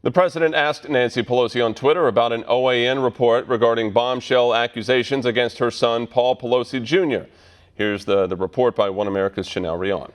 The president asked Nancy Pelosi on Twitter about an OAN report regarding bombshell accusations against her son, Paul Pelosi Jr. Here's the report by One America's Chanel Rion.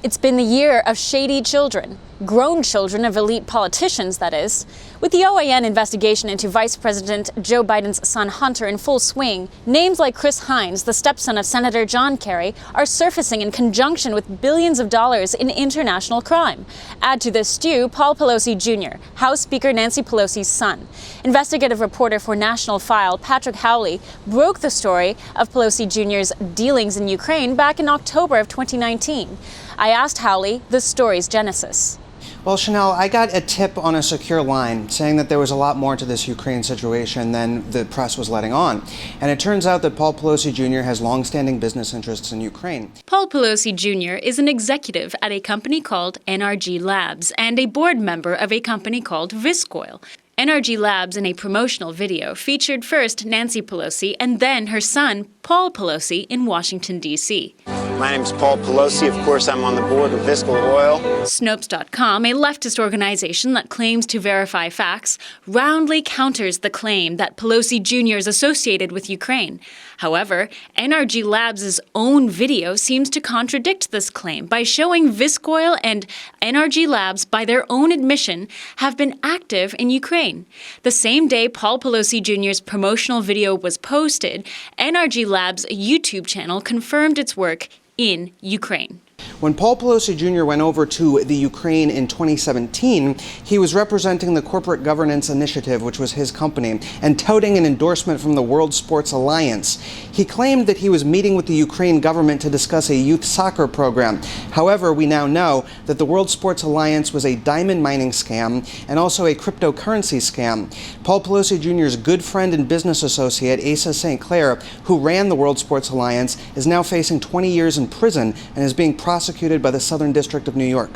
It's been the year of shady children, grown children of elite politicians, that is. With the OAN investigation into Vice President Joe Biden's son Hunter in full swing, names like Chris Hines, the stepson of Senator John Kerry, are surfacing in conjunction with billions of dollars in international crime. Add to this stew Paul Pelosi Jr., House Speaker Nancy Pelosi's son. Investigative reporter for National File Patrick Howley broke the story of Pelosi Jr.'s dealings in Ukraine back in October of 2019. I asked Howley the story's genesis. Well, Chanel, I got a tip on a secure line saying that there was a lot more to this Ukraine situation than the press was letting on. And it turns out that Paul Pelosi Jr. has longstanding business interests in Ukraine. Paul Pelosi Jr. is an executive at a company called NRG Labs and a board member of a company called Viscoil. NRG Labs, in a promotional video, featured first Nancy Pelosi and then her son, Paul Pelosi, in Washington, D.C. My name's Paul Pelosi. Of course, I'm on the board of Viscoil Oil. Snopes.com, a leftist organization that claims to verify facts, roundly counters the claim that Pelosi Jr. is associated with Ukraine. However, NRG Labs' own video seems to contradict this claim by showing Viscoil and NRG Labs, by their own admission, have been active in Ukraine. The same day Paul Pelosi Jr.'s promotional video was posted, NRG Labs' YouTube channel confirmed its work in Ukraine. When Paul Pelosi Jr. went over to the Ukraine in 2017, he was representing the Corporate Governance Initiative, which was his company, and touting an endorsement from the World Sports Alliance. He claimed that he was meeting with the Ukraine government to discuss a youth soccer program. However, we now know that the World Sports Alliance was a diamond mining scam and also a cryptocurrency scam. Paul Pelosi Jr.'s good friend and business associate, Asa St. Clair, who ran the World Sports Alliance, is now facing 20 years in prison and is being prosecuted by the Southern District of New York.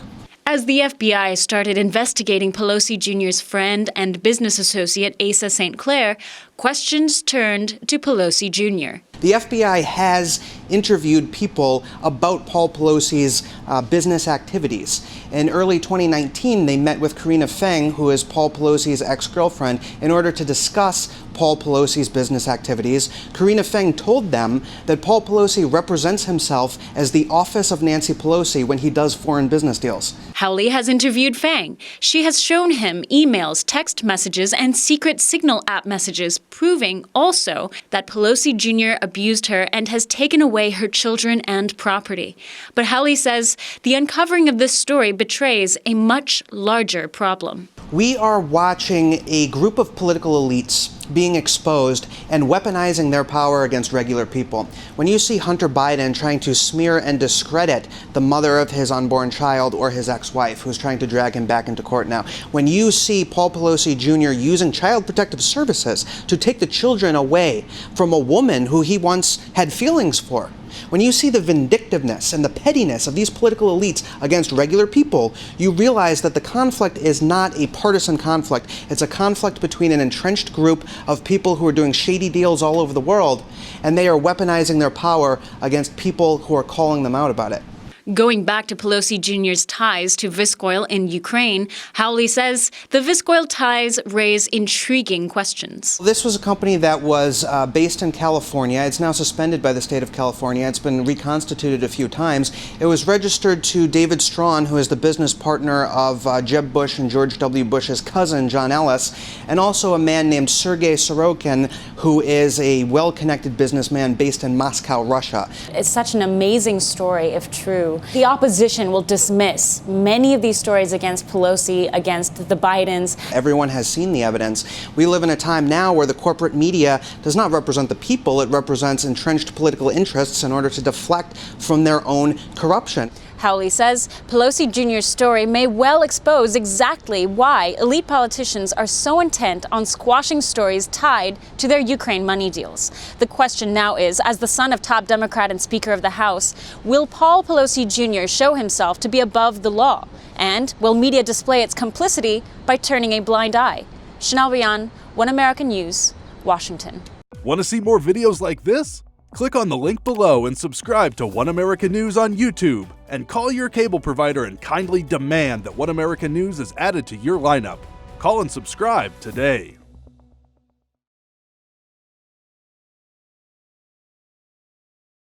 As the FBI started investigating Pelosi Jr.'s friend and business associate Asa St. Clair, questions turned to Pelosi Jr. The FBI has interviewed people about Paul Pelosi's business activities. In early 2019, they met with Karina Feng, who is Paul Pelosi's ex-girlfriend, in order to discuss Paul Pelosi's business activities. Karina Feng told them that Paul Pelosi represents himself as the office of Nancy Pelosi when he does foreign business deals. Howley has interviewed Feng. She has shown him emails, text messages, and secret Signal app messages, proving also that Pelosi Jr. abused her and has taken away her children and property. But Howley says the uncovering of this story betrays a much larger problem. We are watching a group of political elites being exposed and weaponizing their power against regular people. When you see Hunter Biden trying to smear and discredit the mother of his unborn child or his ex-wife, who's trying to drag him back into court now, when you see Paul Pelosi Jr. using Child Protective Services to take the children away from a woman who he once had feelings for, when you see the vindictiveness and the pettiness of these political elites against regular people, you realize that the conflict is not a partisan conflict. It's a conflict between an entrenched group of people who are doing shady deals all over the world, and they are weaponizing their power against people who are calling them out about it. Going back to Pelosi Jr.'s ties to Viscoil in Ukraine, Howley says the Viscoil ties raise intriguing questions. This was a company that was based in California. It's now suspended by the state of California. It's been reconstituted a few times. It was registered to David Strawn, who is the business partner of Jeb Bush and George W. Bush's cousin, John Ellis, and also a man named Sergei Sorokin, who is a well-connected businessman based in Moscow, Russia. It's such an amazing story, if true. The opposition will dismiss many of these stories against Pelosi, against the Bidens. Everyone has seen the evidence. We live in a time now where the corporate media does not represent the people. It represents entrenched political interests in order to deflect from their own corruption. Howley says Pelosi Jr.'s story may well expose exactly why elite politicians are so intent on squashing stories tied to their Ukraine money deals. The question now is, as the son of top Democrat and Speaker of the House, will Paul Pelosi Jr. show himself to be above the law? And will media display its complicity by turning a blind eye? Chanel Rion, One American News, Washington. Want to see more videos like this? Click on the link below and subscribe to One America News on YouTube, and call your cable provider and kindly demand that One America News is added to your lineup. Call and subscribe today.